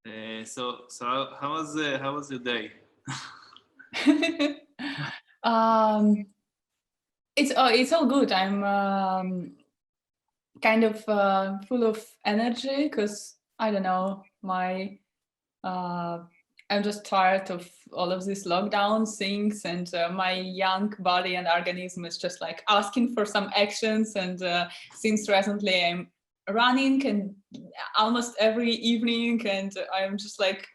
How was your day? um, it's all good. I'm kind of full of energy because I don't know I'm just tired of all of these lockdown things, and my young body and organism is just like asking for some actions. And since recently I'm running and almost every evening, and I'm just like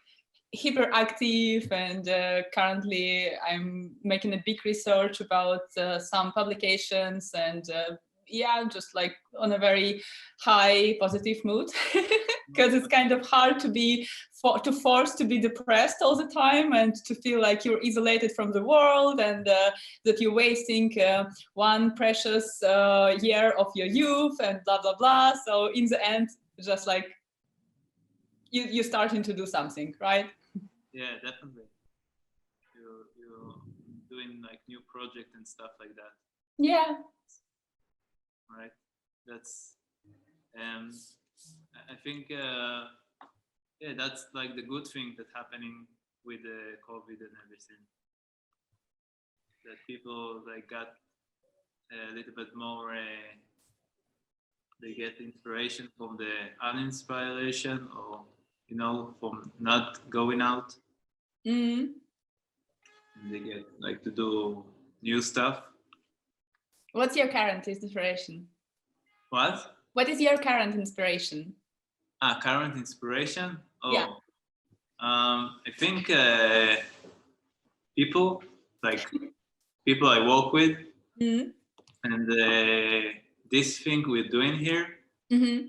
hyperactive. And currently I'm making a big research about some publications, and yeah, just like on a very high positive mood because it's kind of hard to be forced to be depressed all the time and to feel like you're isolated from the world, and that you're wasting one precious year of your youth and blah blah blah. So in the end, just like you're starting to do something, right? Yeah, definitely. You're doing like new project and stuff like that, Yeah. right? That's I think yeah, that's like the good thing that's happening with the COVID and everything. That people like got a little bit more. They get inspiration from the uninspiration, or from not going out. Mm. And they get like to do new stuff. What's your current inspiration? What? What is your current inspiration? Current inspiration? Oh, yeah. I think people I work with, Mm. and this thing we're doing here. Mm-hmm.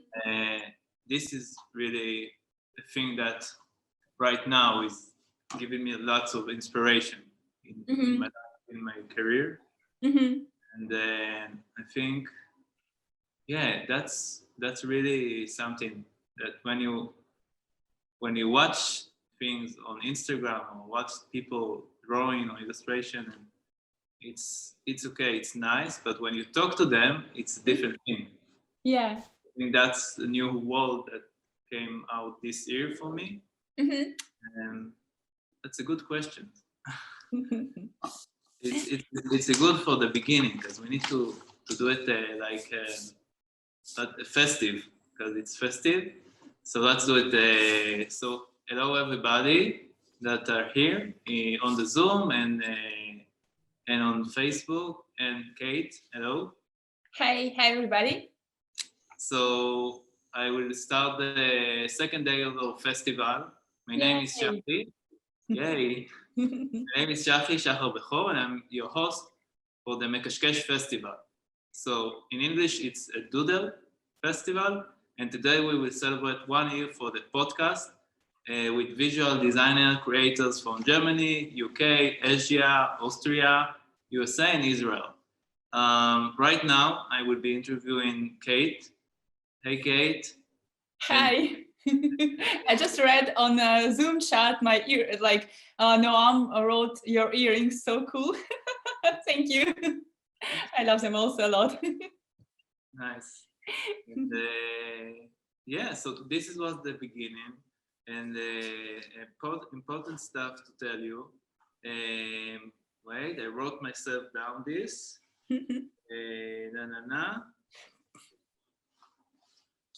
This is really a thing that right now is giving me lots of inspiration in my career. Mm-hmm. And then I think, yeah, that's really something that when you watch things on Instagram or watch people drawing or illustration, and it's okay, it's nice, but when you talk to them, it's a different thing. Yeah. I think that's the new world that came out this year for me. Mm-hmm. And that's a good question. It's a good for the beginning, because we need to do it festive, because it's festive. So let's do it. So hello everybody that are here on the Zoom and on Facebook. And Kate, hello. Hi everybody. So I will start the second day of the festival. My name is Shafi. Yay. My name is Shafi Shachar Bechor, and I'm your host for the Mekashkesh Festival. So in English, it's a doodle festival, and today we will celebrate 1 year for the podcast with visual designer creators from Germany, UK, Asia, Austria, USA, and Israel. Right now, I will be interviewing Kate. Hey, Kate. Hi. I just read on a Zoom chat my ear, like Noam wrote your earrings so cool. Thank you. I love them also a lot. Nice. And, yeah, so this was the beginning, and important stuff to tell you. Wait, I wrote myself down this.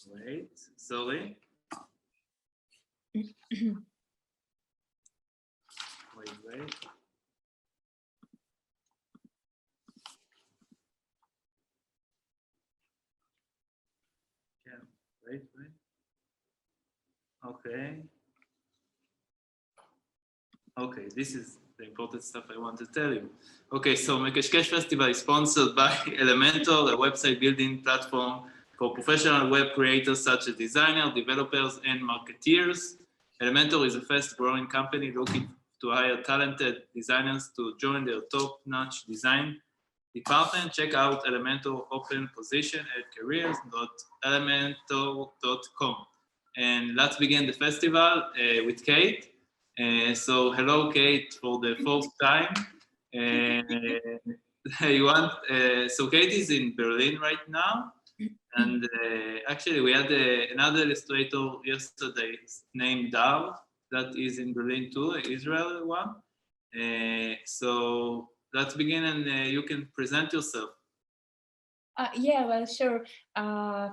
Wait, sorry. Wait. Yeah, wait. Okay, this is the important stuff I want to tell you. Okay, so Mekashkesh Festival is sponsored by Elementor, a website building platform for professional web creators such as designers, developers, and marketeers. Elementor is a fast-growing company looking to hire talented designers to join their top-notch design department. Check out Elementor open position at careers.elementor.com. And let's begin the festival with Kate. So hello, Kate, for the first time. So Kate is in Berlin right now, And actually, we had another illustrator yesterday named Dar that is in Berlin too, Israel one. So let's begin, and you can present yourself. Yeah, well, sure.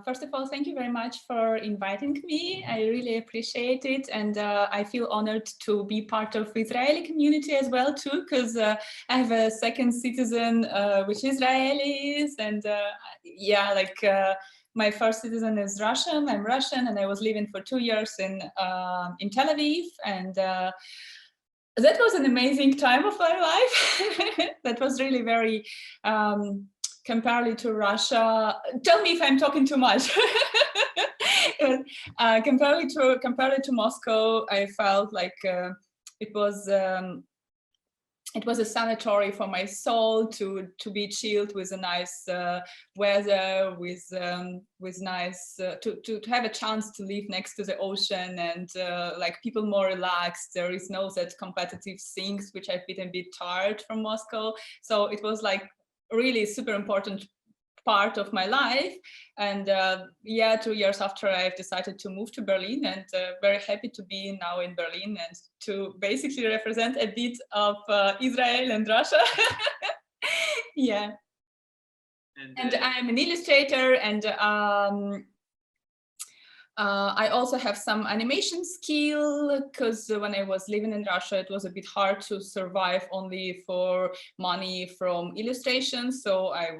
First of all, thank you very much for inviting me. I really appreciate it. And I feel honored to be part of Israeli community as well, too, because I have a second citizen, which is Israelis. And yeah, like my first citizen is Russian. I'm Russian, and I was living for 2 years in Tel Aviv. And that was an amazing time of my life. That was really very comparatively to Russia. Tell me if I'm talking too much. Comparatively to Moscow, I felt like it was a sanatory for my soul to be chilled with a nice weather, with nice to have a chance to live next to the ocean, and like people more relaxed. There is no that competitive things which I've been a bit tired from Moscow. So it was like really super important part of my life. And yeah, 2 years after, I've decided to move to Berlin, and very happy to be now in Berlin and to basically represent a bit of Israel and Russia. Yeah. And I'm an illustrator, and I also have some animation skill, because when I was living in Russia, it was a bit hard to survive only for money from illustrations. So I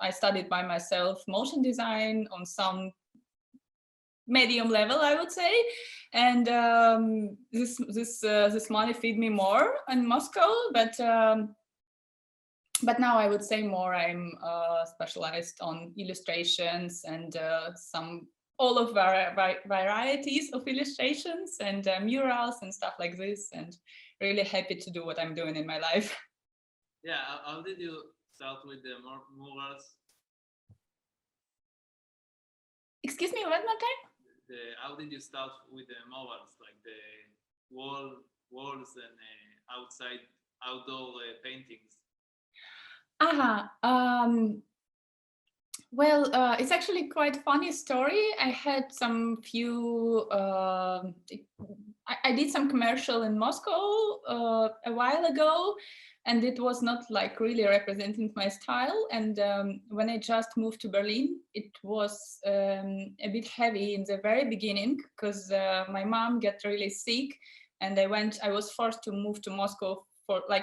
studied by myself motion design on some medium level, I would say. And this money feed me more in Moscow, but now I would say more I'm specialized on illustrations and all of varieties of illustrations and murals and stuff like this, and really happy to do what I'm doing in my life. Yeah, how did you start with the murals? Excuse me, one more time? How did you start with the murals, like the walls and outdoor paintings? Well, it's actually quite a funny story. I had some few, I did some commercial in Moscow a while ago, and it was not like really representing my style. And when I just moved to Berlin, it was a bit heavy in the very beginning, because my mom got really sick, and I was forced to move to Moscow.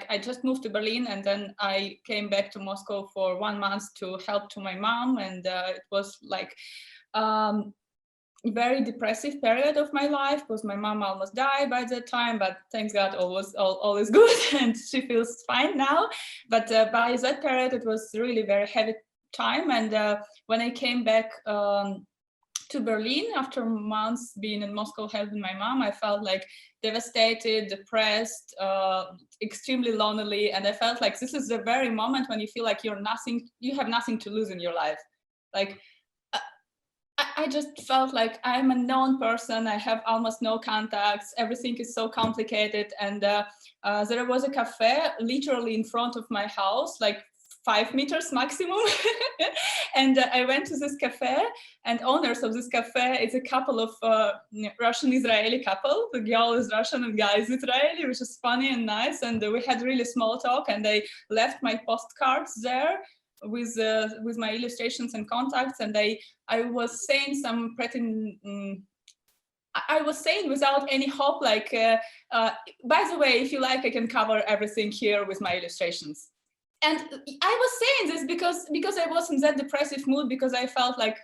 I just moved to Berlin, and then I came back to Moscow for 1 month to help to my mom, and it was like very depressive period of my life, because my mom almost died by that time, but thanks God all is good and she feels fine now. But by that period it was really very heavy time, and when I came back to Berlin after months being in Moscow helping my mom, I felt like devastated, depressed, extremely lonely, and I felt like this is the very moment when you feel like you have nothing to lose in your life. Like I just felt like I'm a known person, I have almost no contacts, everything is so complicated, and there was a cafe literally in front of my house, like 5 meters maximum. And I went to this cafe, and owners of this cafe is a couple of Russian-Israeli couple. The girl is Russian and guy is Israeli, which is funny and nice. And we had really small talk, and they left my postcards there with my illustrations and contacts. And I was saying some pretty I was saying without any hope, like, by the way, if you like, I can cover everything here with my illustrations. And I was saying this because I was in that depressive mood, because I felt like,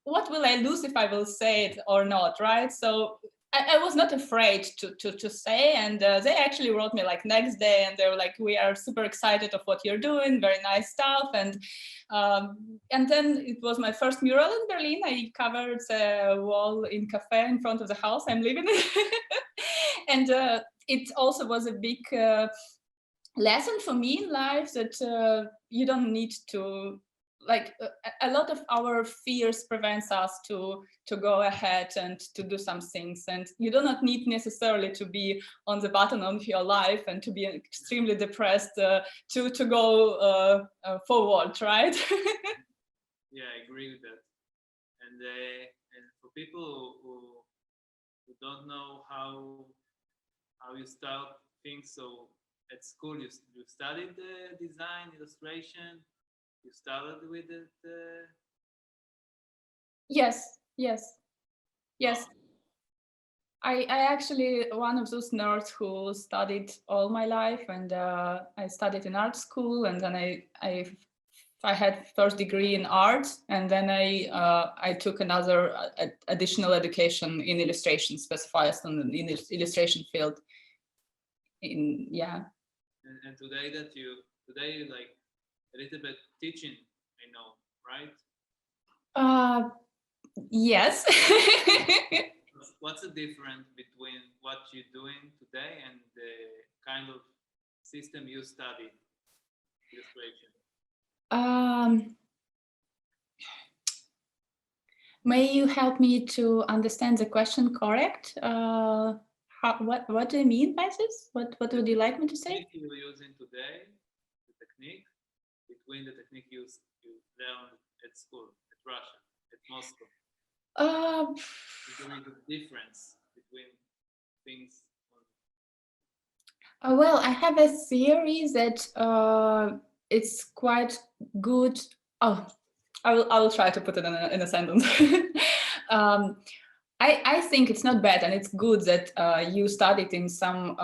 what will I lose if I will say it or not, right? So I was not afraid to say, and they actually wrote me like next day, and they were like, we are super excited of what you're doing, very nice stuff. And then it was my first mural in Berlin. I covered the wall in cafe in front of the house I'm living in. And it also was a big lesson for me in life, that you don't need to, like, a lot of our fears prevents us to go ahead and to do some things, and you do not need necessarily to be on the bottom of your life and to be extremely depressed to go forward, right? Yeah, I agree with that. And for people who don't know how you start things, so at school you studied design, illustration. You started with it. Yes, yes, yes. Oh, I actually one of those nerds who studied all my life, and I studied in art school, and then I had first degree in art, and then I took another additional education in illustration, specialized in the illustration field. Yeah. and today like a little bit teaching, I know, right? Yes. What's the difference between what you're doing today and the kind of system you studied, illustration? May you help me to understand the question correct? What do you mean by this? What would you like me to say? The technique you're using today, the technique between the technique you learned at school, at Russia, at Moscow. Is there a difference between things? Well, I have a theory that it's quite good. Oh, I will try to put it in a sentence. I think it's not bad, and it's good that you studied in some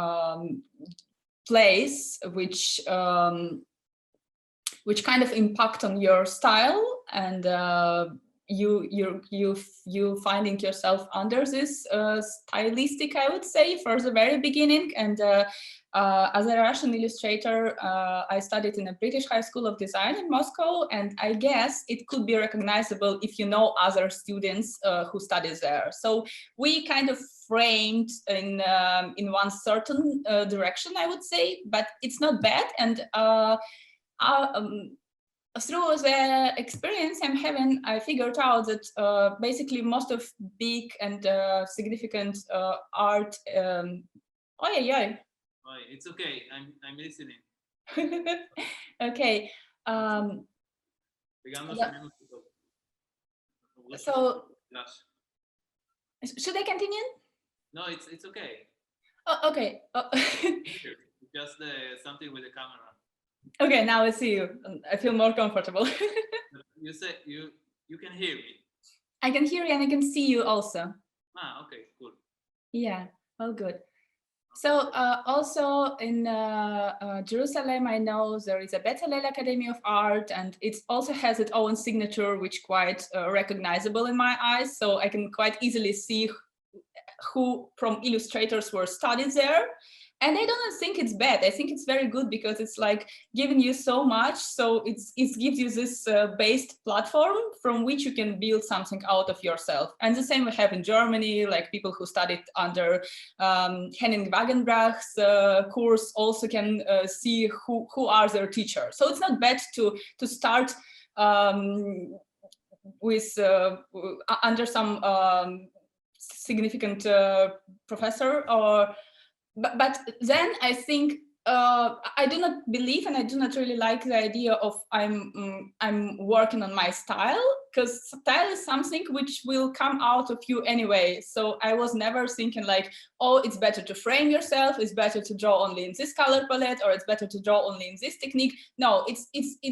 place which kind of impact on your style, and you finding yourself under this stylistic, I would say, for the very beginning. And as a Russian illustrator, I studied in a British High School of Design in Moscow, and I guess it could be recognizable if you know other students who study there. So we kind of framed in one certain direction, I would say, but it's not bad. And through the experience I'm having, I figured out that basically most of big and significant art. Oh yeah. Oh, it's okay. I'm listening. Okay. So should I continue? No, it's okay. Oh, okay. Just something with the camera. Okay, now I see you. I feel more comfortable. You said you can hear me. I can hear you, and I can see you also. Okay, cool. Yeah, well, good. So also in Jerusalem, I know there is a Bezalel Academy of Art, and it also has its own signature, which quite recognizable in my eyes. So I can quite easily see who from illustrators were studied there. And I don't think it's bad. I think it's very good, because it's like giving you so much. So it gives you this based platform from which you can build something out of yourself. And the same we have in Germany, like people who studied under Henning Wagenbrach's course also can see who are their teachers. So it's not bad to start with under some significant professor, or but then I think I do not believe, and I do not really like the idea of I'm working on my style, because style is something which will come out of you anyway. So I was never thinking like, oh, it's better to frame yourself, it's better to draw only in this color palette, or it's better to draw only in this technique. No, it's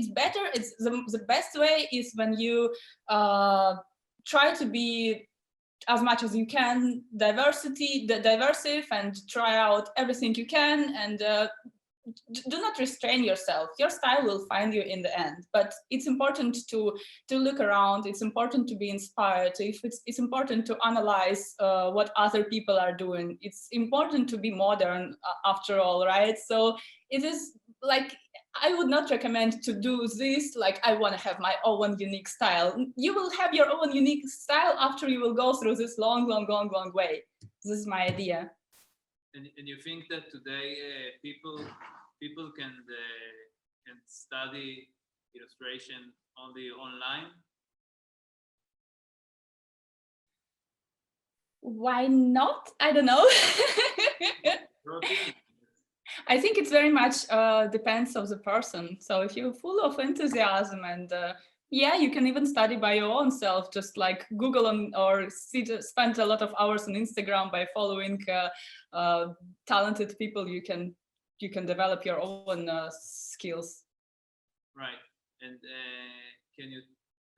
better. It's the best way is when you try to be as much as you can diversive, and try out everything you can, and do not restrain yourself. Your style will find you in the end, but it's important to look around. It's important to be inspired. It's important to analyze what other people are doing. It's important to be modern after all, right? So it is like, I would not recommend to do this like I want to have my own unique style. You will have your own unique style after you will go through this long way. This is my idea. And you think that today people can study illustration only online? Why not? I don't know. I think it's very much depends on the person. So if you're full of enthusiasm and Yeah, you can even study by your own self, just like Google or spend a lot of hours on Instagram by following talented people. You can develop your own skills. Right. And can you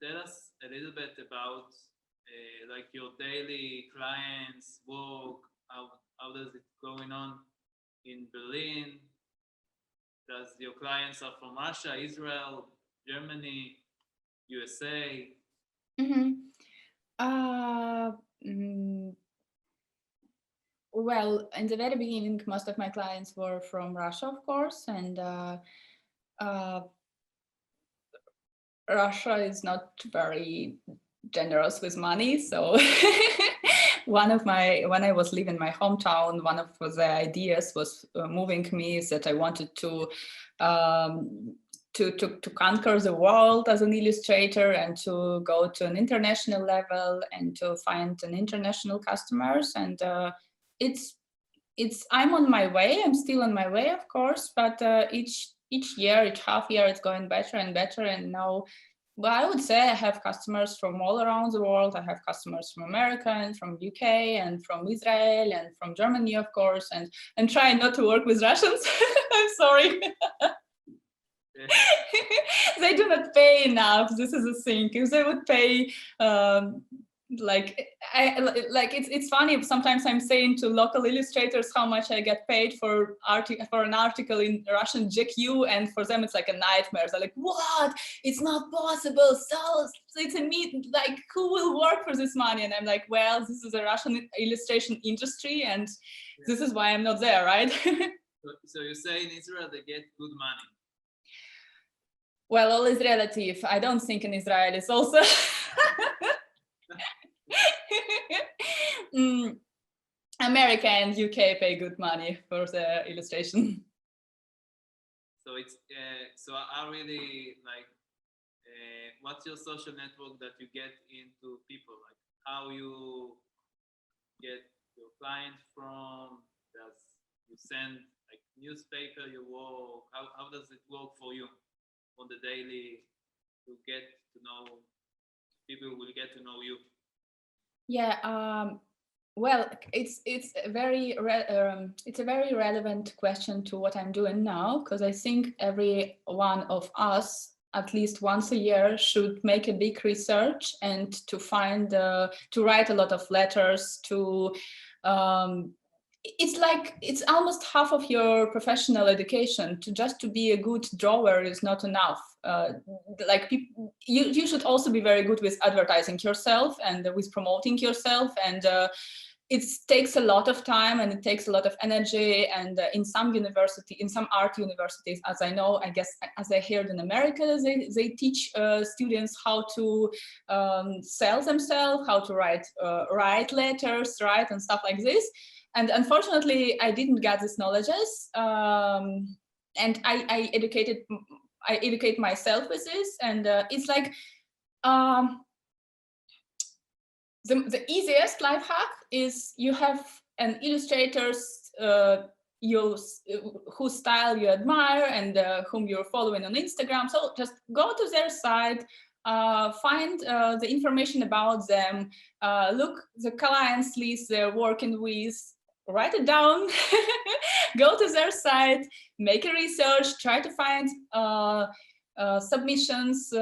tell us a little bit about like your daily clients work? How does it going on in Berlin? Does your clients are from Russia, Israel, Germany, USA? Mm-hmm. Uh, mm, well, in the very beginning, most of my clients were from Russia, of course, and uh, Russia is not very generous with money. So when I was leaving my hometown, one of the ideas was moving me is that I wanted um, to conquer the world as an illustrator and to go to an international level and to find an international customers. And I'm on my way. I'm still on my way, of course, but each year, each half year, it's going better and better. And now, well, I would say I have customers from all around the world. I have customers from America and from UK and from Israel and from Germany, of course. And I'm trying not to work with Russians. I'm sorry. They do not pay enough. This is a thing. If they would pay like it's funny, sometimes I'm saying to local illustrators how much I get paid for an article in Russian GQ, and for them it's like a nightmare. They're like, what, it's not possible, so it's a meet, like, who will work for this money? And I'm like, well, this is a Russian illustration industry, and this is why I'm not there, right? So you say in Israel they get good money? Well, all is relative. I don't think in Israel is also America and UK pay good money for the illustration. So it's so I really like what's your social network that you get into people, like how you get your clients from? Does you send like newspaper you work? How does it work for you on the daily to get to know people will get to know you? Yeah, well, it's a very relevant question to what I'm doing now, because I think every one of us at least once a year should make a big research and to find to write a lot of letters to it's almost half of your professional education. To be a good drawer is not enough. Like you should also be very good with advertising yourself and with promoting yourself, and it takes a lot of time and it takes a lot of energy. And in some art universities, as I know, I guess, as I heard in America, they teach students how to sell themselves, how to write letters, and stuff like this. And unfortunately, I didn't get these knowledges, and I educate myself with this, and it's like the easiest life hack is you have an illustrator's whose style you admire and whom you're following on Instagram. So just go to their site, find the information about them, look the clients list they're working with, write it down, go to their site, make a research, try to find submissions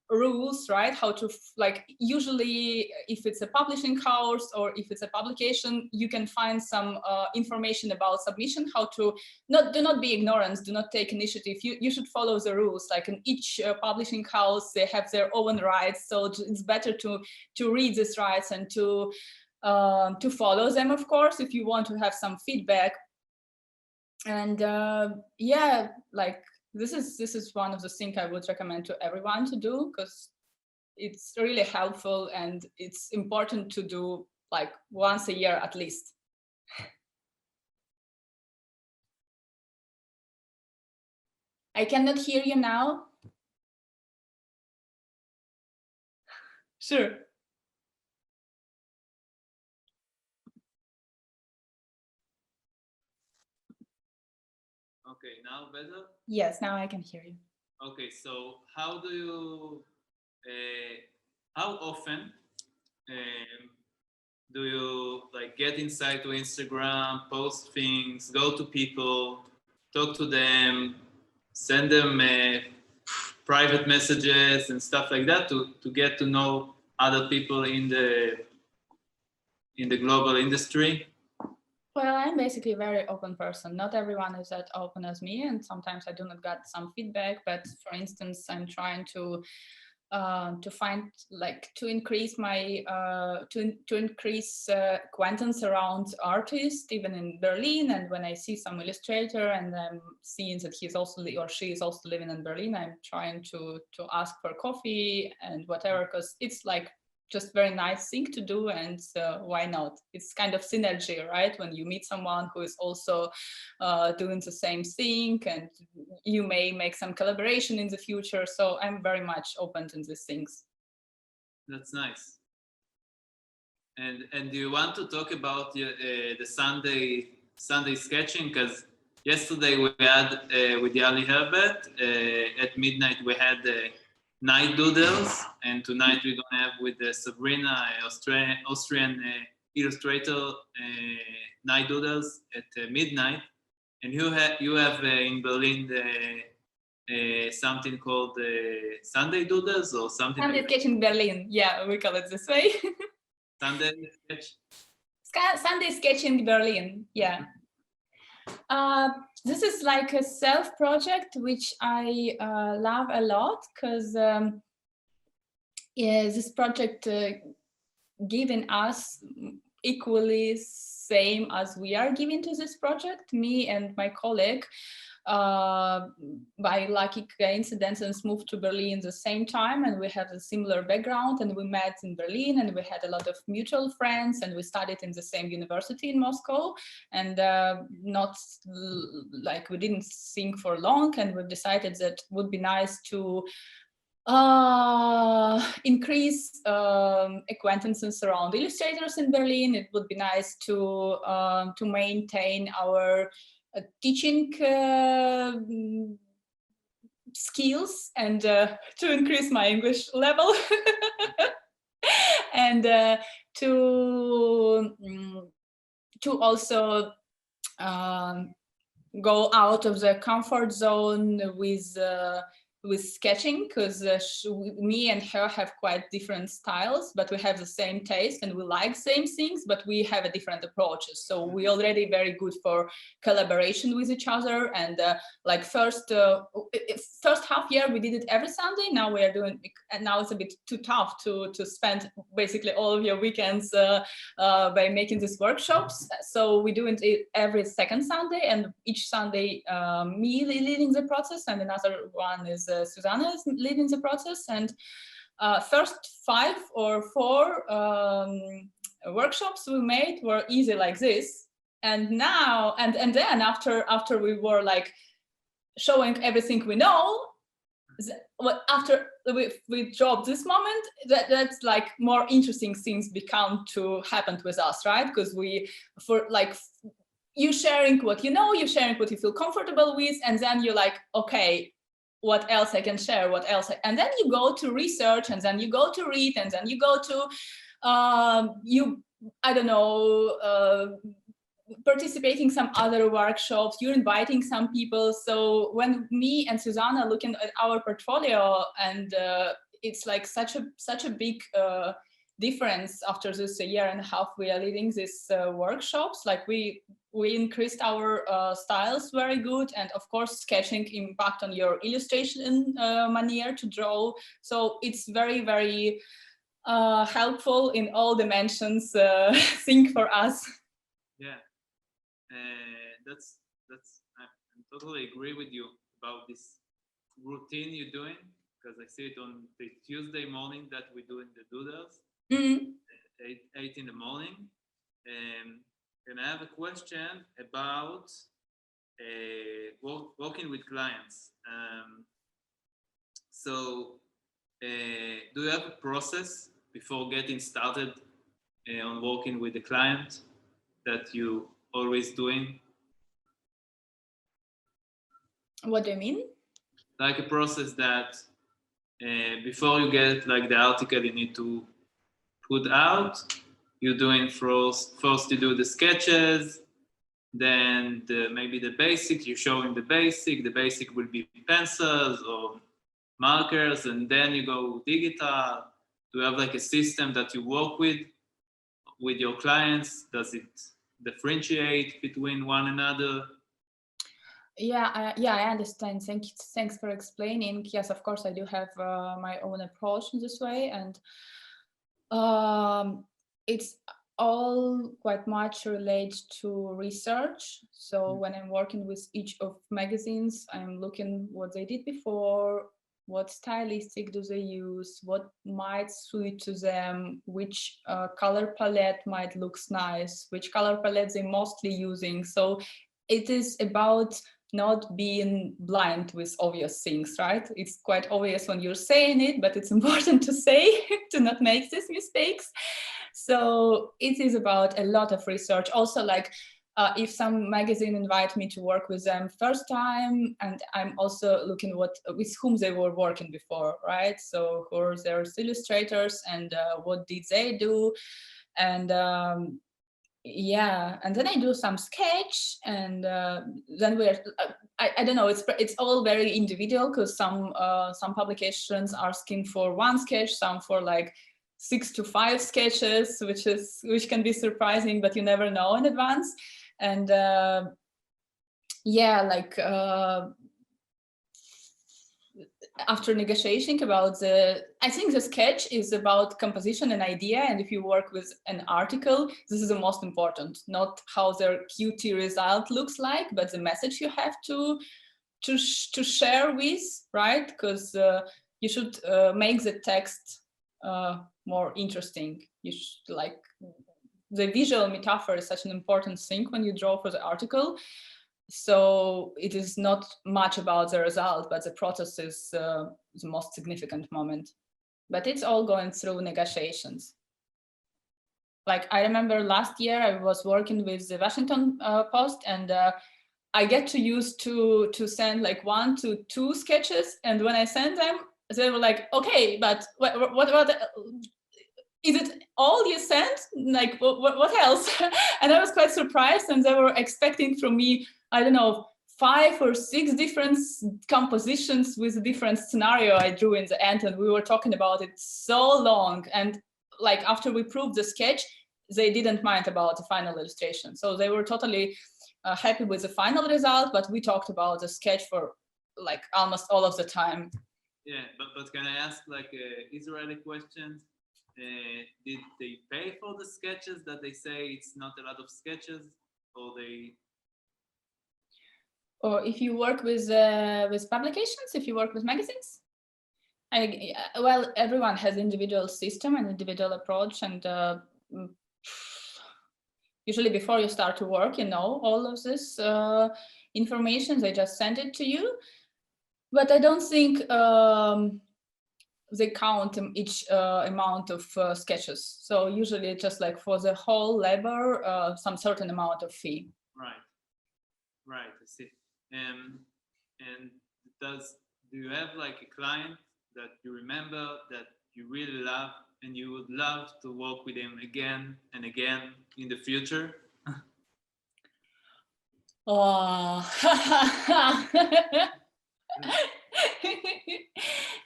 rules, right? How to, like, usually if it's a publishing house or if it's a publication, you can find some information about submission, how to do not be ignorant, do not take initiative. You should follow the rules. Like in each publishing house, they have their own rights, so it's better to read these rights and to follow them, of course, if you want to have some feedback. And yeah, like this is one of the things I would recommend to everyone to do, because it's really helpful and it's important to do like once a year at least. I cannot hear you now. Sure. Okay, now better? Yes, now I can hear you. Okay, so how do you, how often do you like get inside to Instagram, post things, go to people, talk to them, send them private messages and stuff like that to get to know other people in the global industry? Well, I'm basically a very open person. Not everyone is that open as me, and sometimes I do not get some feedback. But for instance, I'm trying to find, like, to increase my to increase acquaintance around artists, even in Berlin. And when I see some illustrator and I'm seeing that he's also or she is also living in Berlin, I'm trying to ask for coffee and whatever, because it's like just very nice thing to do, and why not? It's kind of synergy, right? When you meet someone who is also doing the same thing, and you may make some collaboration in the future. So I'm very much open to these things. That's nice. And do you want to talk about the Sunday sketching? Because yesterday we had with Yali Herbert at midnight we had night doodles, and tonight we're gonna have with Sabrina, Austrian illustrator, night doodles at midnight. And you have in Berlin something called Sunday doodles or something. Sunday sketching Berlin, yeah, we call it this way. Sunday sketch. Sunday sketching Berlin, yeah. This is like a self project which I love a lot, because this project given us equally same as we are giving to this project, me and my colleague. By lucky coincidence moved to Berlin the same time, and we have a similar background, and we met in Berlin, and we had a lot of mutual friends, and we studied in the same university in Moscow, and not like we didn't think for long, and we decided that it would be nice to increase acquaintances around illustrators in Berlin. It would be nice to maintain our teaching skills, and to increase my English level, and to also go out of the comfort zone with sketching, because me and her have quite different styles, but we have the same taste and we like same things, but we have a different approaches. So we already very good for collaboration with each other. And like first half year we did it every Sunday. Now we are doing, and now it's a bit too tough to spend basically all of your weekends by making these workshops. So we do it every second Sunday, and each Sunday me leading the process, and another one is Susanna is leading the process. And first 5 or 4 workshops we made were easy like this. And now, and then after we were like showing everything we know, after we dropped this moment, that's like more interesting things become to happen with us, right? Because you sharing what you know, you sharing what you feel comfortable with, and then you're like, okay, what else I can share, what else, and then you go to research, and then you go to read, and then you go to participating some other workshops, you're inviting some people. So when me and Susanna looking at our portfolio, and it's like such a big difference after this a year and a half we are leading these workshops. Like we increased our styles very good, and of course sketching impact on your illustration manner to draw. So it's very, very helpful in all dimensions thing for us. Yeah, that's I totally agree with you about this routine you're doing, because I see it on the Tuesday morning that we're doing the doodles. Mm-hmm. 8 in the morning. And I have a question about working with clients. So do you have a process before getting started on working with the client that you always doing? What do you mean? like a process that before you get like the article you need to put out, you're doing first you do the sketches, then maybe the basic, you're showing the basic will be pencils or markers, and then you go digital. Do you have like a system that you work with your clients? Does it differentiate between one another? Yeah, I understand. Thanks for explaining. Yes, of course, I do have my own approach in this way, and it's all quite much related to research. So when I'm working with each of magazines, I'm looking what they did before, what stylistic do they use, what might suit to them, which color palette might looks nice, which color palette they're mostly using. So it is about not being blind with obvious things, right? It's quite obvious when you're saying it, but it's important to say to not make these mistakes. So it is about a lot of research. Also, like if some magazine invite me to work with them first time, and I'm also looking with whom they were working before, right? So who are their illustrators and what did they do, and yeah, and then I do some sketch, and then I don't know, it's all very individual, because some publications are asking for one sketch, some for like 6 to 5 sketches, which can be surprising, but you never know in advance. And yeah, like after negotiating about I think the sketch is about composition and idea, and if you work with an article, this is the most important, not how their QT result looks like, but the message you have to share with, right? Because you should make the text more interesting. You should, like, the visual metaphor is such an important thing when you draw for the article. So it is not much about the result, but the process is the most significant moment. But it's all going through negotiations. Like I remember last year I was working with the Washington Post, and I get to use to send like 1 to 2 sketches, and when I sent them, they were like, okay, but what is it all you sent? Like what else? And I was quite surprised, and they were expecting from me, I don't know, 5 or 6 different compositions with a different scenario I drew in the end, and we were talking about it so long. And like after we proved the sketch, they didn't mind about the final illustration. So they were totally happy with the final result, but we talked about the sketch for like almost all of the time. Yeah, but can I ask like Israeli questions? Did they pay for the sketches that they say it's not a lot of sketches, or they? Or if you work with publications, if you work with magazines, well, everyone has individual system and individual approach, and usually before you start to work, you know all of this information. They just send it to you, but I don't think they count each amount of sketches. So usually just like for the whole labor, some certain amount of fee. Right, I see. And do you have like a client that you remember that you really love and you would love to work with him again and again in the future? Oh.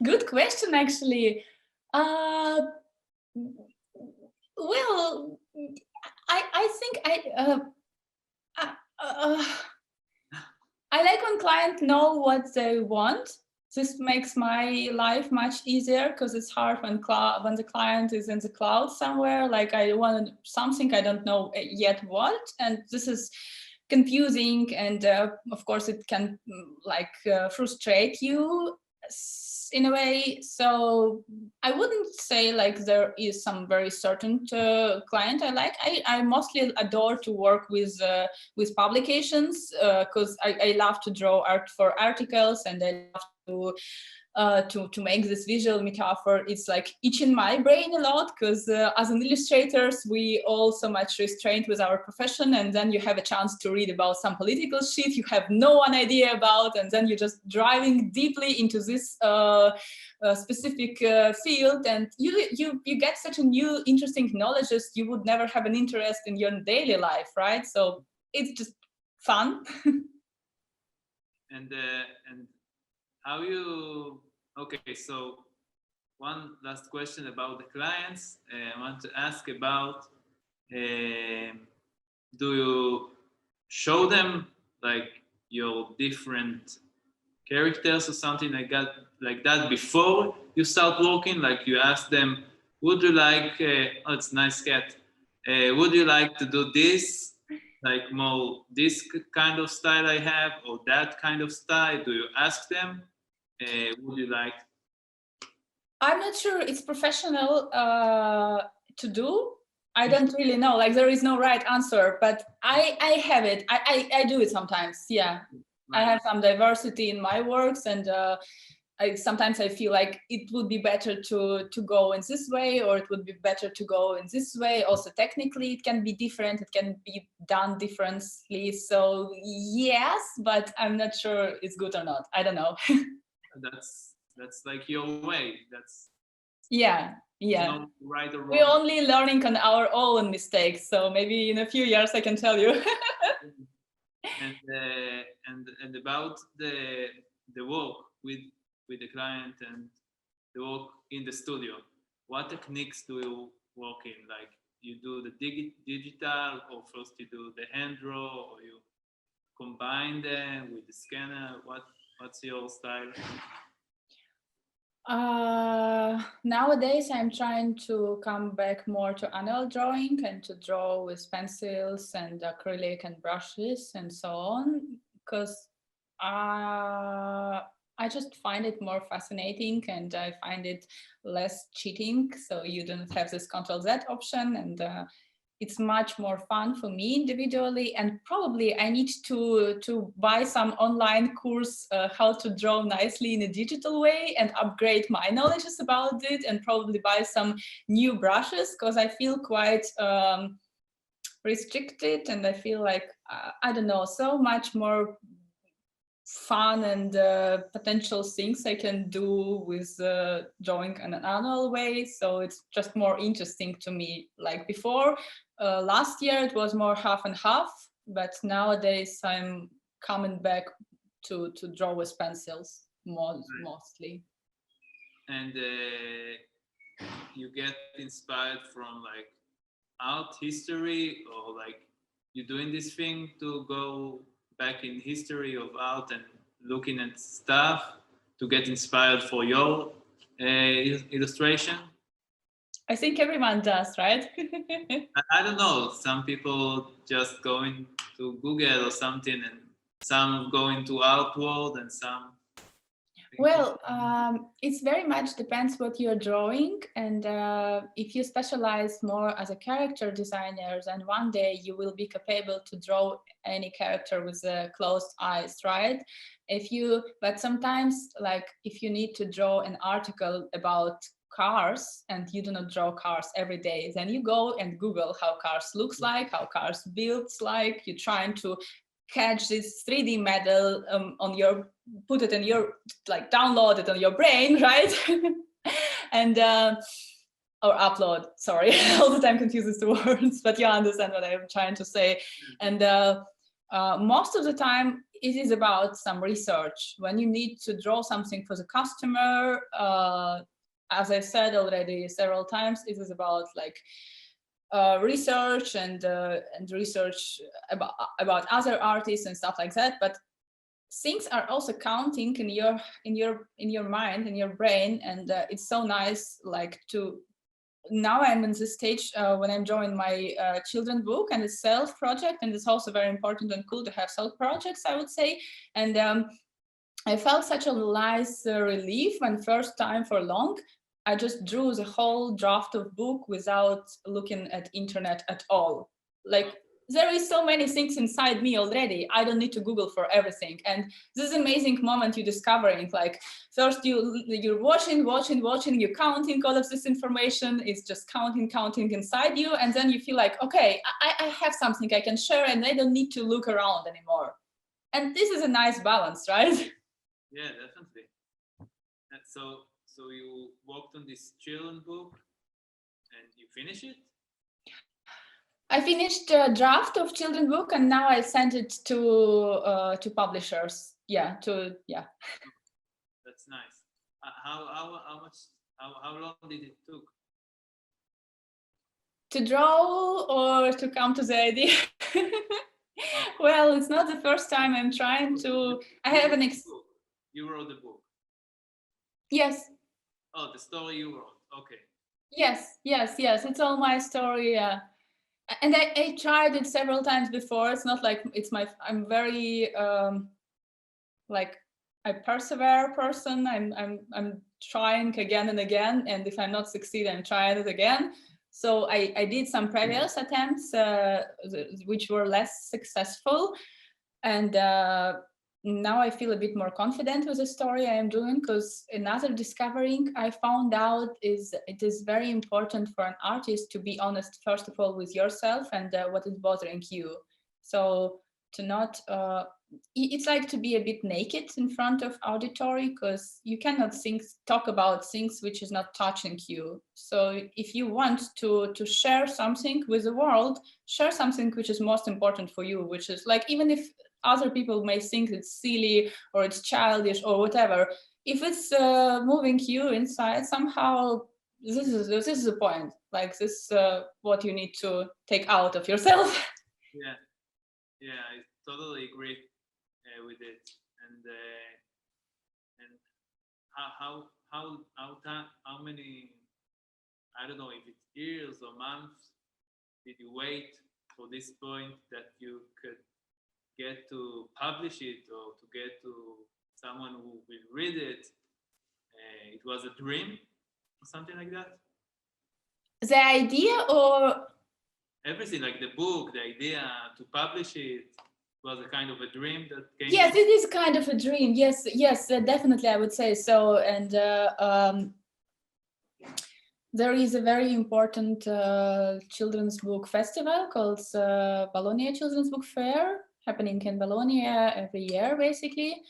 Good question, actually. Well, I think I like when clients know what they want. This makes my life much easier, because it's hard when the client is in the cloud somewhere. Like I want something, I don't know yet what, and this is confusing, and of course it can like frustrate you in a way. So I wouldn't say like there is some very certain client I like. I mostly adore to work with publications, because I love to draw art for articles, and I love to to make this visual metaphor, it's like itching my brain a lot, because as an illustrators, we all so much restrained with our profession, and then you have a chance to read about some political shit you have no one idea about, and then you're just driving deeply into this specific field, and you get such a new interesting knowledges you would never have an interest in your daily life, right? So it's just fun. And how you, okay, so one last question about the clients. I want to ask about, do you show them like your different characters or something like that before you start working? Like you ask them, would you like, oh, it's a nice cat. Would you like to do this? Like more this kind of style I have, or that kind of style? Do you ask them? Would you like? I'm not sure it's professional to do. I don't really know. Like there is no right answer, but I have it. I do it sometimes. Yeah, right. I have some diversity in my works, and sometimes I feel like it would be better to go in this way, or it would be better to go in this way. Also, technically, it can be different. It can be done differently. So yes, but I'm not sure it's good or not. I don't know. That's like your way. That's yeah. No right or wrong. We're only learning on our own mistakes. So maybe in a few years I can tell you. and about the work with the client and the work in the studio, what techniques do you work in? Like you do the digital, or first you do the hand draw, or you combine them with the scanner? What's your style? Nowadays I'm trying to come back more to annual drawing and to draw with pencils and acrylic and brushes and so on, because I just find it more fascinating, and I find it less cheating. So you don't have this Ctrl-Z option, and it's much more fun for me individually. And probably I need to buy some online course how to draw nicely in a digital way and upgrade my knowledges about it, and probably buy some new brushes, because I feel quite restricted, and I feel like I don't know, so much more fun and potential things I can do with drawing in an annual way. So it's just more interesting to me. Like before, last year it was more half and half, but nowadays I'm coming back to draw with pencils mostly. And you get inspired from like art history, or like you're doing this thing to go back in history of art and looking at stuff to get inspired for your illustration? I think everyone does, right? I don't know. Some people just going to Google or something, and some going to Art World, and some. Well, it's very much depends what you're drawing, and if you specialize more as a character designer, then one day you will be capable to draw any character with closed eyes, right? But sometimes, like if you need to draw an article about cars and you do not draw cars every day, then you go and Google how cars looks like, how cars builds like. You're trying to catch this 3D model put it in your, like download it on your brain, right? And or upload, sorry, all the time confuses the words, but you understand what I'm trying to say. And most of the time it is about some research. When you need to draw something for the customer, as I said already several times, it is about like research and research about other artists and stuff like that. But things are also counting in your mind, in your brain, and it's so nice. Like now I'm in this stage when I'm drawing my children's book, and it's self project, and it's also very important and cool to have self projects, I would say. And I felt such a nice relief when first time for long I just drew the whole draft of book without looking at internet at all. Like there is so many things inside me already. I don't need to Google for everything. And this amazing moment you're discovering, like first you're watching, you're counting all of this information. It's just counting inside you. And then you feel like, okay, I have something I can share and I don't need to look around anymore. And this is a nice balance, right? Yeah, definitely. And so you worked on this children book and you finish it? I finished a draft of children's book and now I sent it to publishers. That's nice. How long did it took? To draw or to come to the idea? Well, it's not the first time I'm trying to. I have an You wrote the book? Yes. Oh, the story you wrote. Okay. Yes. It's all my story. And I tried it several times before. It's not like it's I'm very like I persevere person. I'm trying again and again, and if I'm not succeed, I'm trying it again. So I did some previous attempts which were less successful, and now I feel a bit more confident with the story I am doing, because another discovering I found out is it is very important for an artist to be honest, first of all, with yourself and what is bothering you. So to not, it's like to be a bit naked in front of auditory, because you cannot talk about things which is not touching you. So if you want to share something with the world, share something which is most important for you, which is like, even if other people may think it's silly or it's childish or whatever, if it's moving you inside somehow, this is the point. Like this, what you need to take out of yourself. Yeah, I totally agree with it. And how many, I don't know if it's years or months, did you wait for this point that you could get to publish it or to get to someone who will read it? It was a dream or something like that? The idea or everything, like the book, the idea to publish it, was a kind of a dream that came. Yes, it is kind of a dream. Yes, definitely, I would say so. And there is a very important children's book festival called Bologna Children's Book Fair, happening in Bologna every year, basically.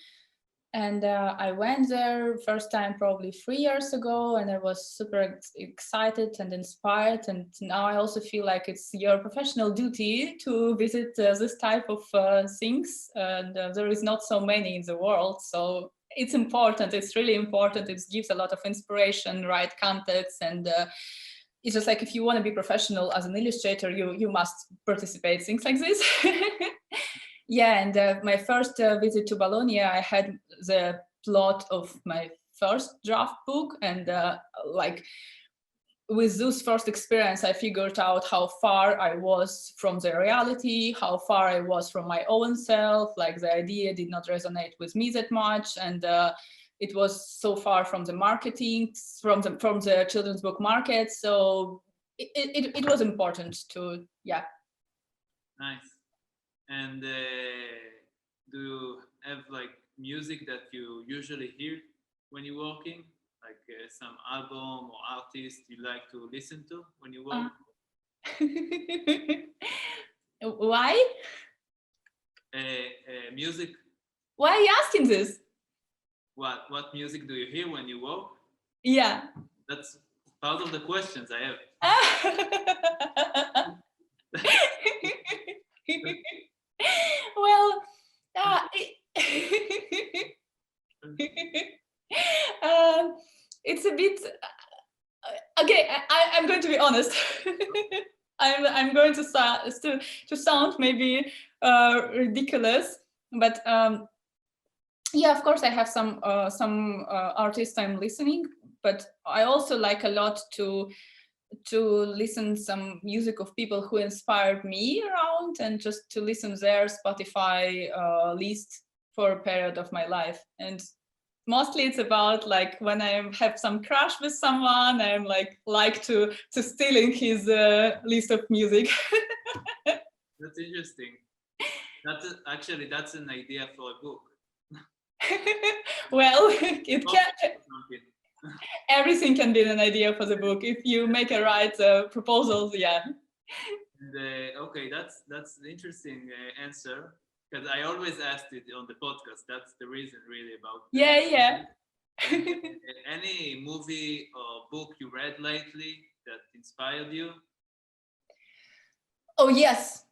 And I went there first time probably 3 years ago, and I was super excited and inspired. And now I also feel like it's your professional duty to visit this type of things. And there is not so many in the world. So it's important. It's really important. It gives a lot of inspiration, right context. And it's just like, if you want to be professional as an illustrator, you must participate, things like this. Yeah, and my first visit to Bologna, I had the plot of my first draft book, and like with this first experience, I figured out how far I was from the reality, how far I was from my own self. Like the idea did not resonate with me that much, and it was so far from the marketing, from the children's book market. So it was important to, yeah. Nice. And do you have like music that you usually hear when you're walking? Like some album or artist you like to listen to when you walk? Why? Music. Why are you asking this? What music do you hear when you walk? Yeah. That's part of the questions I have. Well, it's a bit okay. I'm going to be honest. I'm going to sound maybe ridiculous, but yeah, of course I have some artists I'm listening, but I also like a lot to listen some music of people who inspired me around, and just to listen their Spotify list for a period of my life. And mostly it's about like when I have some crush with someone, I'm like to stealing his list of music. That's interesting. Actually, that's an idea for a book. Well, it can. Everything can be an idea for the book if you make a right proposals. Yeah. And, okay, that's the interesting answer, because I always asked it on the podcast. That's the reason, really, about. Yeah. Any movie or book you read lately that inspired you? Oh yes.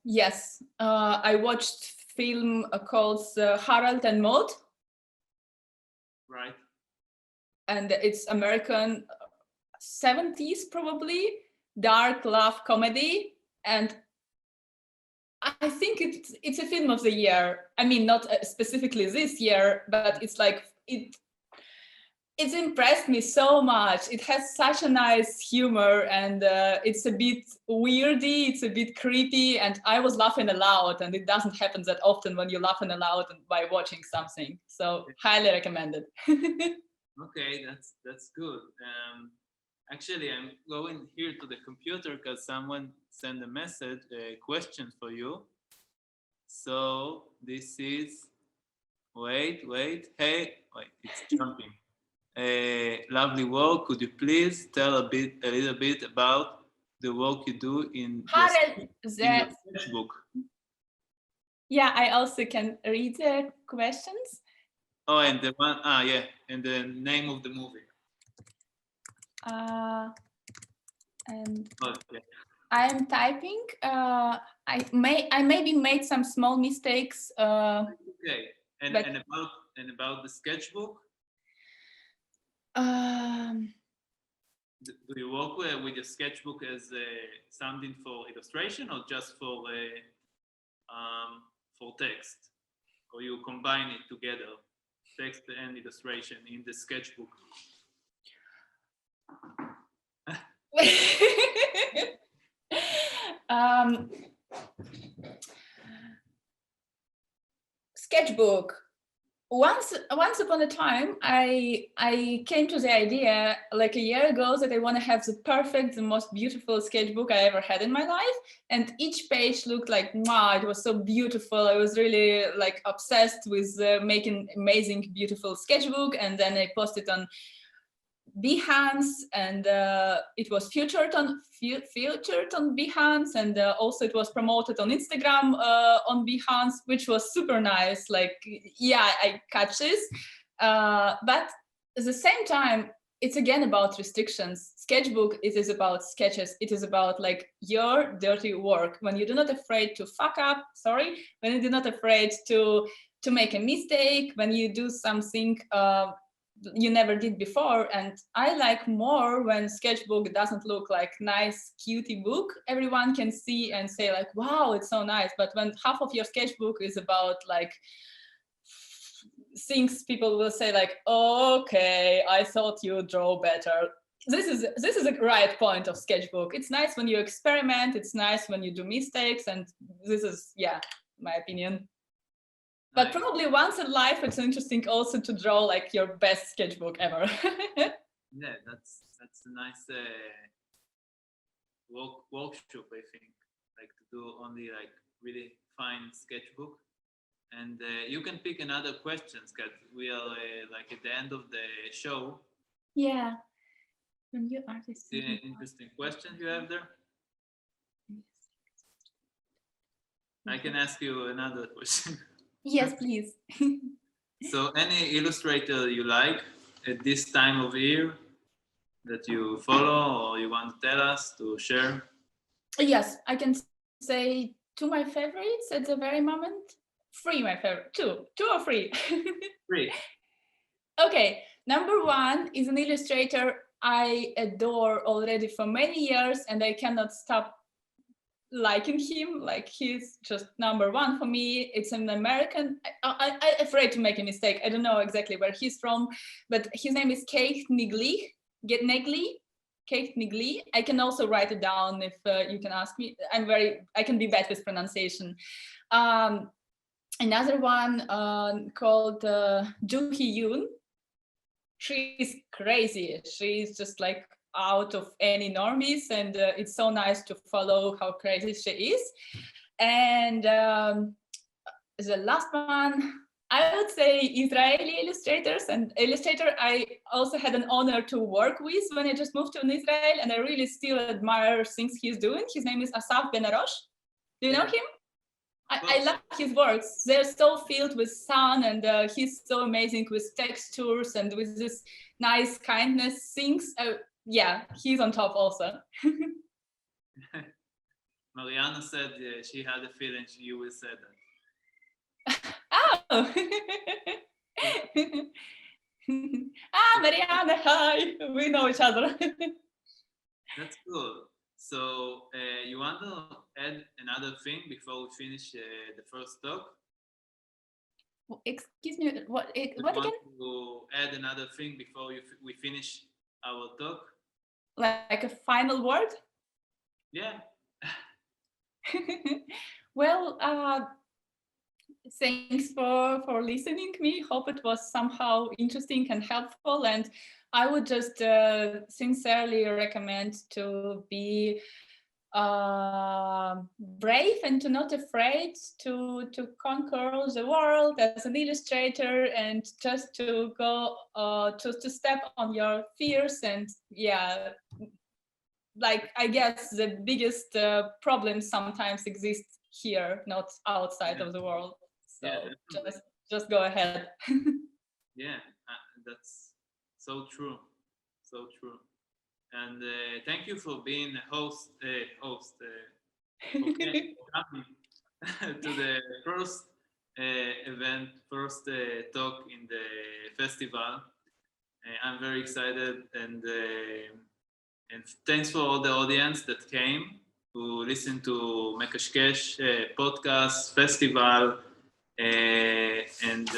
I watched film called Harold and Maude. Right. And it's American 70s probably, dark love comedy, and I think it's a film of the year. I mean, not specifically this year, but it's like it's impressed me so much. It has such a nice humor, and it's a bit weirdy, it's a bit creepy, and I was laughing aloud, and it doesn't happen that often when you're laughing aloud by watching something. So highly recommended. Okay, that's good. Actually, I'm going here to the computer because someone sent a message, a question for you. So this is, wait, hey, wait, it's jumping. Lovely work. Could you please tell a little bit about the work you do in your sketchbook? Yeah, I also can read the questions. Oh, and the one, yeah, and the name of the movie. And okay. I am typing. I maybe made some small mistakes. Okay, and about the sketchbook. Do you work with your sketchbook as something for illustration or just for text, or you combine it together, text and illustration in the sketchbook? Sketchbook. Once upon a time, I came to the idea like a year ago that I want to have the perfect, the most beautiful sketchbook I ever had in my life, and each page looked like, wow, it was so beautiful. I was really like obsessed with making amazing, beautiful sketchbook, and then I posted on Behance, and it was featured on Behance, and also it was promoted on Instagram on Behance, which was super nice. Like, yeah, I catch this, but at the same time, it's again about restrictions. Sketchbook, it is about sketches. It is about like your dirty work. When you're not afraid to fuck up, when you're not afraid to make a mistake, when you do something you never did before. And I like more when sketchbook doesn't look like nice cutie book everyone can see and say like, wow, it's so nice. But when half of your sketchbook is about like things people will say like, okay, I thought you draw better. This is a right point of sketchbook. It's nice when you experiment, it's nice when you do mistakes, and this is, yeah, my opinion. But probably once in life, it's interesting also to draw like your best sketchbook ever. Yeah, that's a nice workshop, I think. Like to do only like really fine sketchbook, and you can pick another questions because we are like at the end of the show. Yeah. When you are the interesting questions you have there. I can ask you another question. Yes, please. So any illustrator you like at this time of year that you follow or you want to tell us, to share? Yes, I can say two my favorites at the very moment. Three my favorite. Two or three? Three. Okay, number one is an illustrator I adore already for many years, and I cannot stop liking him. Like, he's just number one for me. It's an American. I'm afraid to make a mistake. I don't know exactly where he's from, but his name is Kate Nigley. Kate Nigley. I can also write it down if you can ask me. I can be bad with pronunciation. Another one called Joo-hee Yoon. She's crazy. She's just like out of any normies, and it's so nice to follow how crazy she is. And the last one, I would say Israeli illustrators. And illustrator I also had an honor to work with when I just moved to Israel, and I really still admire things he's doing. His name is Asaf Ben Arosh. Do you know him? I love his works. They're so filled with sun, and he's so amazing with textures and with this nice kindness things. Yeah, he's on top also. Mariana said she had a feeling you will say that. Oh! Mariana, hi! We know each other. That's cool. So you want to add another thing before we finish the first talk? Excuse me, what again? Want to add another thing before we finish our talk? Like a final word? Yeah. Well, thanks for listening to me. Hope it was somehow interesting and helpful. And I would just sincerely recommend to be brave and to not afraid to conquer the world as an illustrator, and just to go to step on your fears. And yeah, like I guess the biggest problems sometimes exist here, not outside of the world. So just go ahead. Yeah, that's so true, so true. And thank you for being a host, for coming to the first event, first talk in the festival. I'm very excited, and thanks for all the audience that came to listen to Mekashkesh podcast festival, and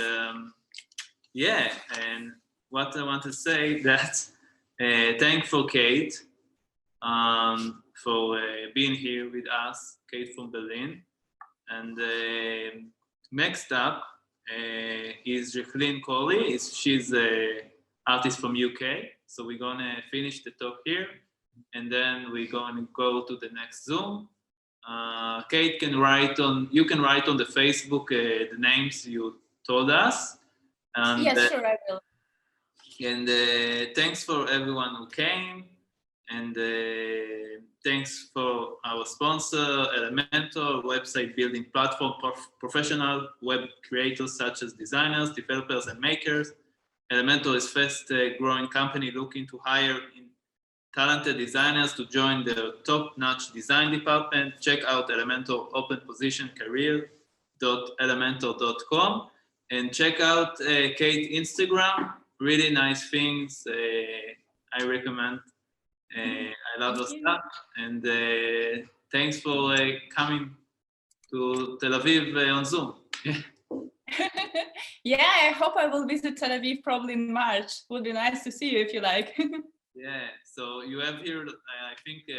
yeah, and what I want to say that thank for Kate for being here with us, Kate from Berlin. And next up is Jacqueline Coley. She's an artist from UK. So we're gonna finish the talk here, and then we're gonna go to the next Zoom. Kate can write on. You can write on the Facebook the names you told us. And, yes, sure, I will. And thanks for everyone who came, and thanks for our sponsor, Elementor, website building platform for professional web creators such as designers, developers, and makers. Elementor is fast growing company looking to hire talented designers to join their top-notch design department. Check out Elementor open position career.elementor.com, and check out Kate's Instagram. Really nice things. I recommend. I love her stuff. And thanks for coming to Tel Aviv on Zoom. Yeah, I hope I will visit Tel Aviv probably in March. Would be nice to see you if you like. Yeah, so you have here, I think,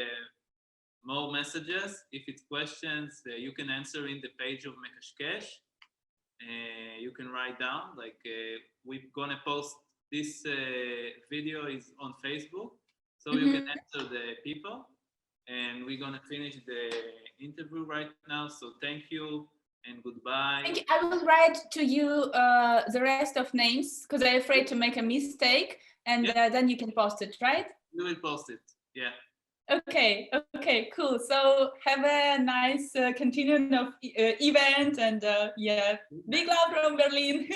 more messages. If it's questions, you can answer in the page of Mekashkesh. You can write down, like we're gonna post this video is on Facebook, so you can answer the people, and we're gonna finish the interview right now. So thank you and goodbye. Thank you. I will write to you the rest of names because I'm afraid to make a mistake, and then you can post it, right? We will post it. Yeah. Okay, cool. So have a nice continuing of event, and yeah, big love from Berlin.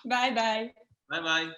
Bye. Bye.